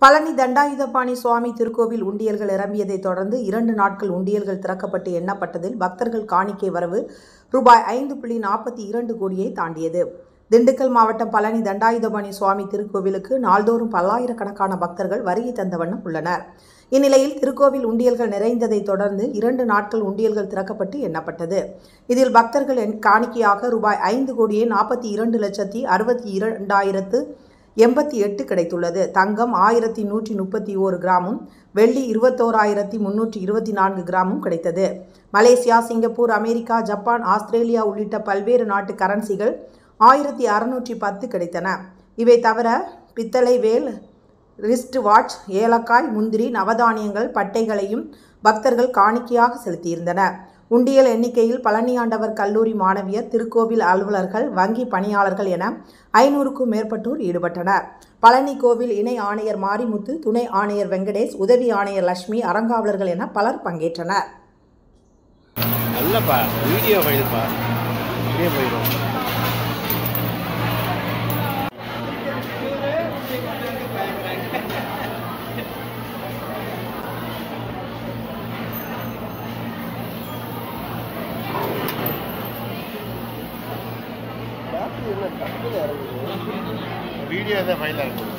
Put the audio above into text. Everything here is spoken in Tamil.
பழனி தண்டாயுதபாணி சுவாமி திருக்கோவில் உண்டியல்கள் நிரம்பியதை தொடர்ந்து 2 நாட்கள் உண்டியல்கள் திறக்கப்பட்டு எண்ணப்பட்டதில் பக்தர்கள் காணிக்கை வரவு ரூபாய் 5.42 கோடியை தாண்டியது. திண்டுக்கல் மாவட்டம் பழனி தண்டாயுதபாணி சுவாமி திருக்கோவிலுக்கு நாள்தோறும் பல்லாயிரக்கணக்கான பக்தர்கள் வருகை தந்த வண்ணம் உள்ளனர். இந்நிலையில் திருக்கோவில் உண்டியல்கள் நிறைந்ததை தொடர்ந்து 2 நாட்கள் உண்டியல்கள் திறக்கப்பட்டு எண்ணப்பட்டது. இதில் பக்தர்கள் காணிக்கையாக ரூபாய் 5,62,62,088 கிடைத்துள்ளது. தங்கம் 1131 கிராமும், வெள்ளி 21,324 கிராமும் கிடைத்தது. Malaysia, Singapore, America, Japan, Australia உள்ளிட்ட பல்வேறு நாட்டு கரன்சிகள் 1610 கிடைத்தன. இவை தவிர பித்தளை வேல், ரிஸ்ட் வாட்ச், ஏலக்காய், முந்திரி, நவதானியங்கள், பட்டைகளையும் பக்தர்கள் காணிக்கையாக செலுத்தியிருந்தனர். உண்டியல் எண்ணிக்கையில் பழனியாண்டவர் கல்லூரி மாணவியர், திருக்கோவில் அலுவலர்கள், வங்கி பணியாளர்கள் என 500க்கும் மேற்பட்டோர் ஈடுபட்டனர். பழனி கோவில் இணை ஆணையர் மாரிமுத்து, துணை ஆணையர் வெங்கடேஷ், உதவி ஆணையர் லட்சுமி, அறங்காவலர்கள் என பலர் பங்கேற்றனர். வீடியோ தான் ஃபைல் ஆகும்.